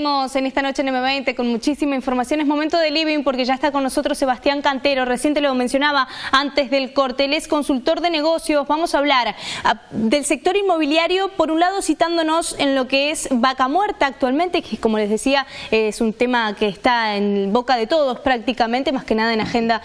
Seguimos en esta noche en M20 con muchísima información. Es momento de Living porque ya está con nosotros Sebastián Cantero. Recién te lo mencionaba antes del corte. Él es consultor de negocios. Vamos a hablar del sector inmobiliario, por un lado citándonos en lo que es Vaca Muerta actualmente, que como les decía es un tema que está en boca de todos prácticamente, más que nada en agenda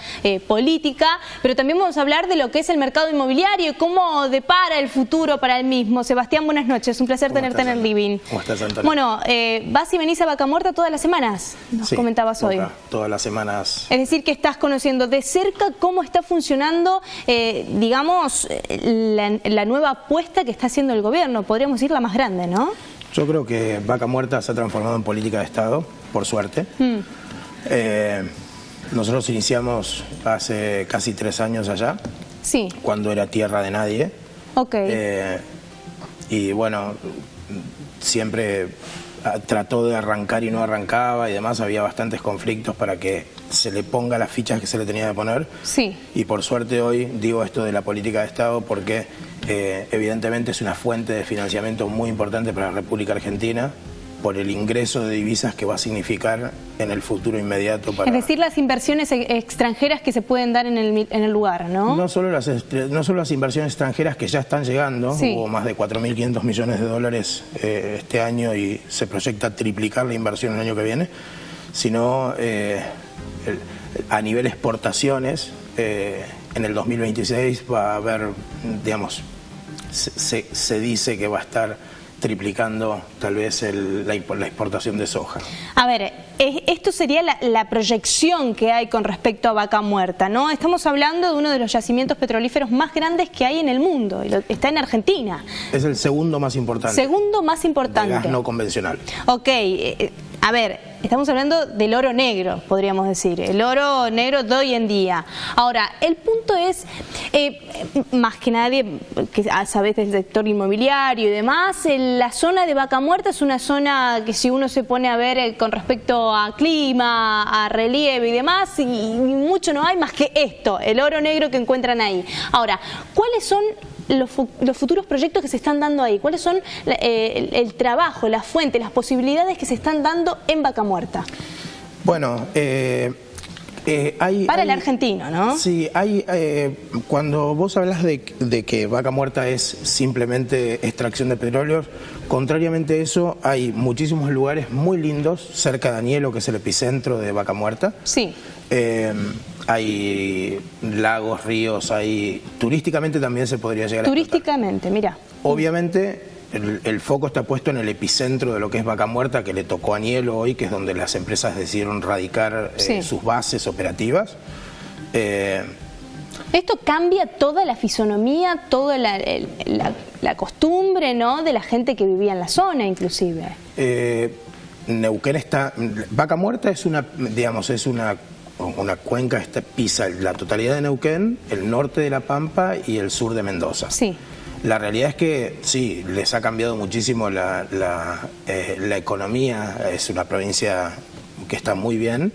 política. Pero también vamos a hablar de lo que es el mercado inmobiliario y cómo depara el futuro para el mismo. Sebastián, buenas noches. Un placer tenerte en el Living. ¿Cómo estás, Antonio? Bueno, vas y venís a Vaca Muerta todas las semanas, nos comentabas hoy. Todas las semanas. Es decir, que estás conociendo de cerca cómo está funcionando, digamos, la nueva apuesta que está haciendo el gobierno. Podríamos decir la más grande, ¿no? Yo creo que Vaca Muerta se ha transformado en política de Estado, por suerte. Nosotros iniciamos hace casi 3 años allá, cuando era tierra de nadie. Y bueno, siempre trató de arrancar y no arrancaba y demás, había bastantes conflictos para que se le ponga las fichas que se le tenía que poner. Y por suerte hoy digo esto de la política de Estado porque evidentemente es una fuente de financiamiento muy importante para la República Argentina por el ingreso de divisas que va a significar en el futuro inmediato. Es decir, las inversiones extranjeras que se pueden dar en el lugar, ¿no? No solo las inversiones extranjeras que ya están llegando, hubo más de 4.500 millones de dólares este año y se proyecta triplicar la inversión el año que viene, sino a nivel exportaciones, en el 2026 va a haber, digamos, se dice que va a estar triplicando tal vez la exportación de soja. A ver, esto sería la proyección que hay con respecto a Vaca Muerta, ¿no? Estamos hablando de uno de los yacimientos petrolíferos más grandes que hay en el mundo, y está en Argentina. Es el segundo más importante. Segundo más importante. De gas no convencional. A ver, estamos hablando del oro negro, podríamos decir, el oro negro de hoy en día. Ahora, el punto es, más que nadie, que sabes del sector inmobiliario y demás, la zona de Vaca Muerta es una zona que si uno se pone a ver con respecto a clima, a relieve y demás, y mucho no hay más que esto, el oro negro que encuentran ahí. Ahora, ¿cuáles son los futuros proyectos que se están dando ahí? ¿Cuáles son el trabajo, la fuente, las posibilidades que se están dando en Vaca Muerta? Bueno, para el argentino, ¿no? Sí, cuando vos hablas de que Vaca Muerta es simplemente extracción de petróleo, contrariamente a eso, hay muchísimos lugares muy lindos cerca de Añelo, que es el epicentro de Vaca Muerta. Hay lagos, ríos, turísticamente también se podría llegar a Turísticamente, mira. Obviamente el foco está puesto en el epicentro de lo que es Vaca Muerta, que le tocó a Añelo hoy, que es donde las empresas decidieron radicar sus bases operativas. Esto cambia toda la fisonomía, toda la costumbre, ¿no?, de la gente que vivía en la zona, inclusive. Neuquén Vaca Muerta es una cuenca, pisa la totalidad de Neuquén, el norte de La Pampa y el sur de Mendoza. La realidad es que sí, les ha cambiado muchísimo la economía, es una provincia que está muy bien,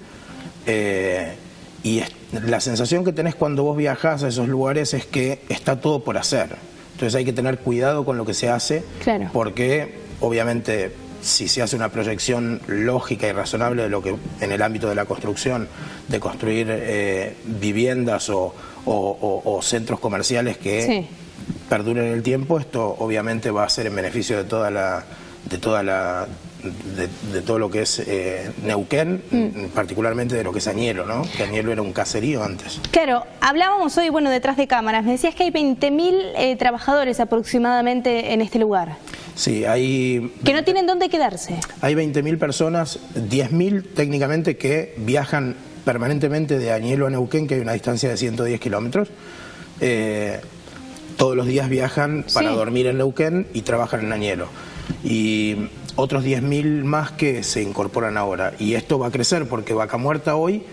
y la sensación que tenés cuando vos viajás a esos lugares es que está todo por hacer. Entonces hay que tener cuidado con lo que se hace, porque obviamente si se hace una proyección lógica y razonable de lo que en el ámbito de la construcción, de construir viviendas o centros comerciales que perduren el tiempo, esto obviamente va a ser en beneficio de todo lo que es Neuquén, particularmente de lo que es Añelo, ¿no? Que Añelo era un caserío antes. Claro, hablábamos hoy, detrás de cámaras, me decías que hay 20.000 trabajadores aproximadamente en este lugar. Sí, hay... Que no tienen dónde quedarse. Hay 20.000 personas, 10.000 técnicamente, que viajan permanentemente de Añelo a Neuquén, que hay una distancia de 110 kilómetros. Todos los días viajan para dormir en Neuquén y trabajan en Añelo. Y otros 10.000 más que se incorporan ahora. Y esto va a crecer porque Vaca Muerta hoy,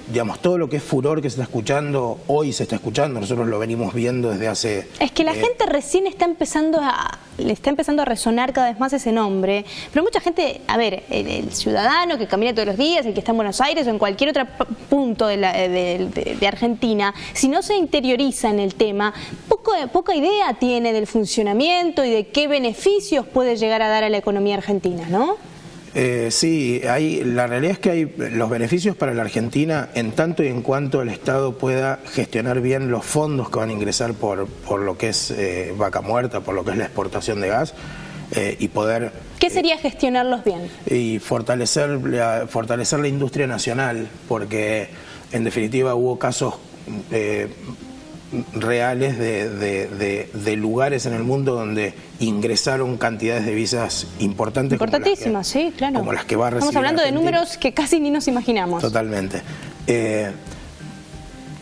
digamos, todo lo que es furor que se está escuchando, hoy se está escuchando, nosotros lo venimos viendo desde hace... Es que la gente recién le está empezando a resonar cada vez más ese nombre, pero mucha gente, a ver, el ciudadano que camina todos los días, el que está en Buenos Aires o en cualquier otro punto de Argentina, si no se interioriza en el tema, poca idea tiene del funcionamiento y de qué beneficios puede llegar a dar a la economía argentina, ¿no? Sí, la realidad es que hay los beneficios para la Argentina en tanto y en cuanto el Estado pueda gestionar bien los fondos que van a ingresar por lo que es Vaca Muerta, por lo que es la exportación de gas y poder... ¿Qué sería gestionarlos bien? Y fortalecer la industria nacional, porque en definitiva hubo casos reales de lugares en el mundo donde ingresaron cantidades de divisas importantes. Importantísimas, sí, claro. Como las que va a recibir. Estamos hablando de números que casi ni nos imaginamos. Totalmente.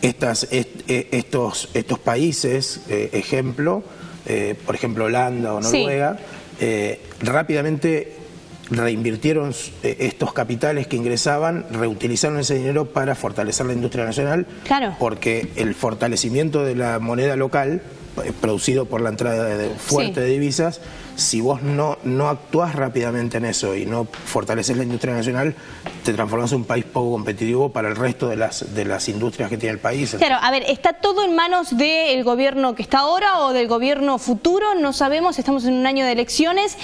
Estos países, ejemplo, por ejemplo Holanda o Noruega, rápidamente reinvirtieron estos capitales que ingresaban, reutilizaron ese dinero para fortalecer la industria nacional, porque el fortalecimiento de la moneda local, producido por la entrada fuerte de divisas, si vos no actuás rápidamente en eso y no fortaleces la industria nacional, te transformas en un país poco competitivo para el resto de las industrias que tiene el país. Claro, a ver, ¿está todo en manos del gobierno que está ahora o del gobierno futuro? No sabemos, estamos en un año de elecciones.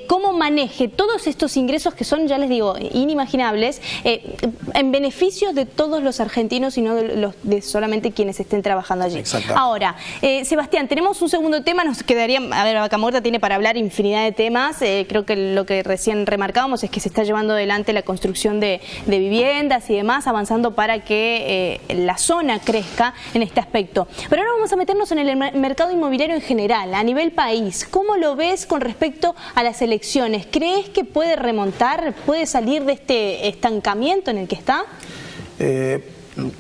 ¿Cómo maneje todos estos ingresos que son, ya les digo, inimaginables, en beneficio de todos los argentinos y no de solamente quienes estén trabajando allí? Ahora, Sebastián, tenemos un segundo tema, nos quedaría, a ver, Vaca Muerta tiene para hablar infinidad de temas. Creo que lo que recién remarcábamos es que se está llevando adelante la construcción de viviendas y demás, avanzando para que la zona crezca en este aspecto. Pero ahora vamos a meternos en el mercado inmobiliario en general, a nivel país. ¿Cómo lo ves con respecto a las elecciones? ¿Crees que puede remontar, puede salir de este estancamiento en el que está?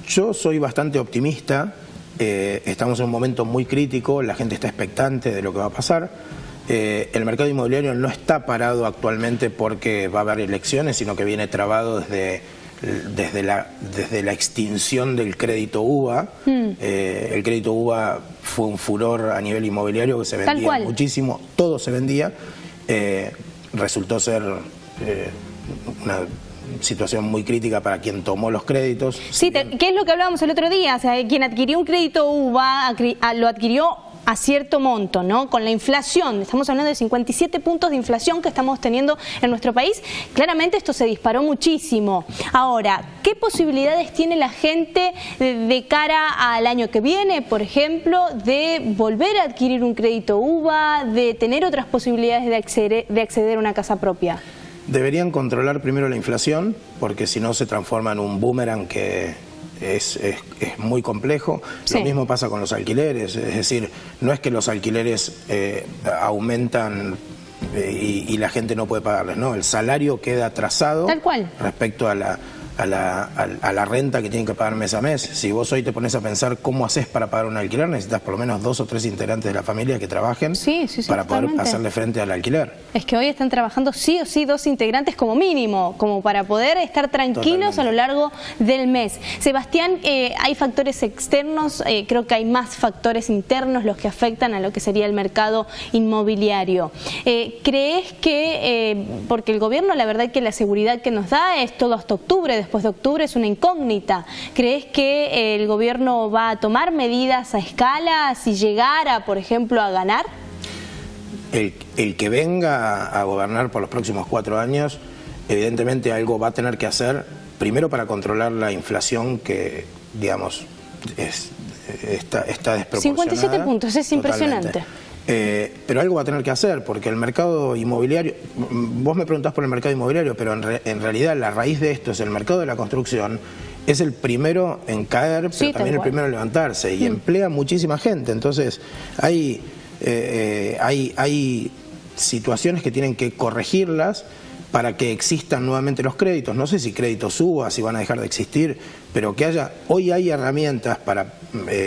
Yo soy bastante optimista. Estamos en un momento muy crítico, la gente está expectante de lo que va a pasar. El mercado inmobiliario no está parado actualmente porque va a haber elecciones, sino que viene trabado desde la extinción del crédito UVA. El crédito UVA fue un furor a nivel inmobiliario que se vendía muchísimo, todo se vendía. Resultó ser una situación muy crítica para quien tomó los créditos. Sí, ¿qué es lo que hablábamos el otro día? O sea, quien adquirió un crédito UVA lo adquirió a cierto monto, ¿no? Con la inflación, estamos hablando de 57 puntos de inflación que estamos teniendo en nuestro país, claramente esto se disparó muchísimo. Ahora, ¿qué posibilidades tiene la gente de cara al año que viene, por ejemplo, de volver a adquirir un crédito UVA, de tener otras posibilidades de acceder a una casa propia? Deberían controlar primero la inflación, porque si no se transforma en un boomerang que es muy complejo. Lo mismo pasa con los alquileres, es decir, no es que los alquileres aumentan y la gente no puede pagarles, no, el salario queda atrasado respecto a la renta que tienen que pagar mes a mes. Si vos hoy te pones a pensar cómo haces para pagar un alquiler, necesitas por lo menos 2 o 3 integrantes de la familia que trabajen para poder hacerle frente al alquiler. Es que hoy están trabajando sí o sí 2 integrantes como mínimo, como para poder estar tranquilos a lo largo del mes. Sebastián, hay factores externos, creo que hay más factores internos los que afectan a lo que sería el mercado inmobiliario. ¿Crees que, porque el gobierno la verdad que la seguridad que nos da es todo hasta octubre, después de octubre es una incógnita, ¿crees que el gobierno va a tomar medidas a escala si llegara, por ejemplo, a ganar? El que venga a gobernar por los próximos 4 años, evidentemente algo va a tener que hacer, primero para controlar la inflación que, digamos, está desproporcionada. 57 puntos, es impresionante. Pero algo va a tener que hacer, porque el mercado inmobiliario, vos me preguntás por el mercado inmobiliario, pero en realidad la raíz de esto es el mercado de la construcción, es el primero en caer, pero también el primero en levantarse, y emplea muchísima gente. Entonces hay situaciones que tienen que corregirlas para que existan nuevamente los créditos. No sé si créditos suba, si van a dejar de existir, pero que hoy hay herramientas para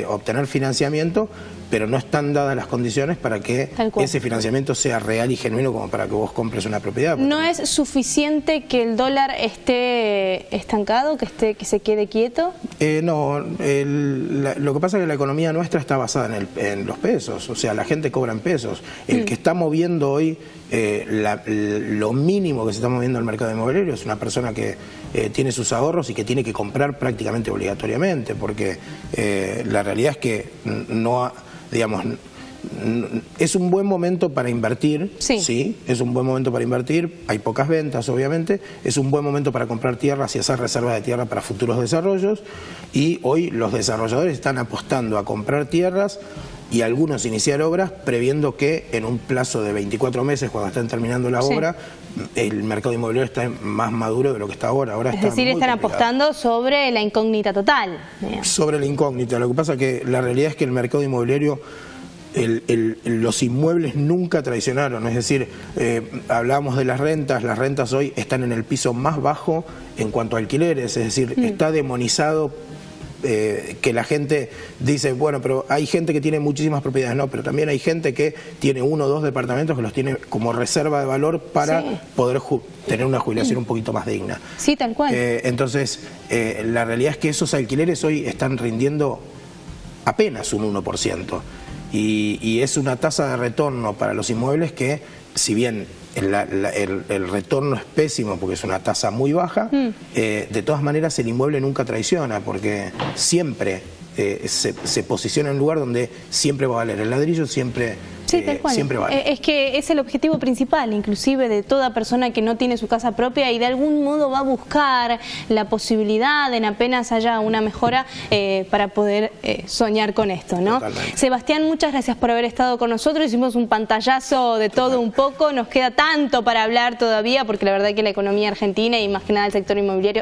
obtener financiamiento, pero no están dadas las condiciones para que ese financiamiento sea real y genuino como para que vos compres una propiedad. ¿No es suficiente que el dólar esté estancado, que se quede quieto? No, lo que pasa es que la economía nuestra está basada en los pesos, o sea, la gente cobra en pesos. El que está moviendo hoy lo mínimo que se está moviendo al mercado inmobiliario es una persona que tiene sus ahorros y que tiene que comprar prácticamente obligatoriamente, porque la realidad es que es un buen momento para invertir, sí, es un buen momento para invertir, hay pocas ventas obviamente, es un buen momento para comprar tierras y hacer reservas de tierra para futuros desarrollos, y hoy los desarrolladores están apostando a comprar tierras y algunos iniciar obras previendo que en un plazo de 24 meses, cuando estén terminando la obra, el mercado inmobiliario está más maduro de lo que está ahora. Ahora es está decir, muy están complicado. apostando sobre la incógnita total. Sobre la incógnita. Lo que pasa es que la realidad es que el mercado inmobiliario, los inmuebles nunca traicionaron. Es decir, hablábamos de las rentas hoy están en el piso más bajo en cuanto a alquileres, es decir, está demonizado. Que la gente dice, bueno, pero hay gente que tiene muchísimas propiedades, no, pero también hay gente que tiene 1 o 2 departamentos que los tiene como reserva de valor para poder tener una jubilación un poquito más digna. Sí, tal cual. Entonces, la realidad es que esos alquileres hoy están rindiendo apenas un 1%, y es una tasa de retorno para los inmuebles que, si bien el retorno es pésimo porque es una tasa muy baja, de todas maneras el inmueble nunca traiciona, porque siempre se posiciona en un lugar donde siempre va a valer. El ladrillo siempre, tal cual. Siempre vale. Es que es el objetivo principal, inclusive de toda persona que no tiene su casa propia y de algún modo va a buscar la posibilidad en apenas haya una mejora para poder soñar con esto, ¿no? Totalmente. Sebastián, muchas gracias por haber estado con nosotros. Hicimos un pantallazo de todo un poco. Nos queda tanto para hablar todavía, porque la verdad que la economía argentina y más que nada el sector inmobiliario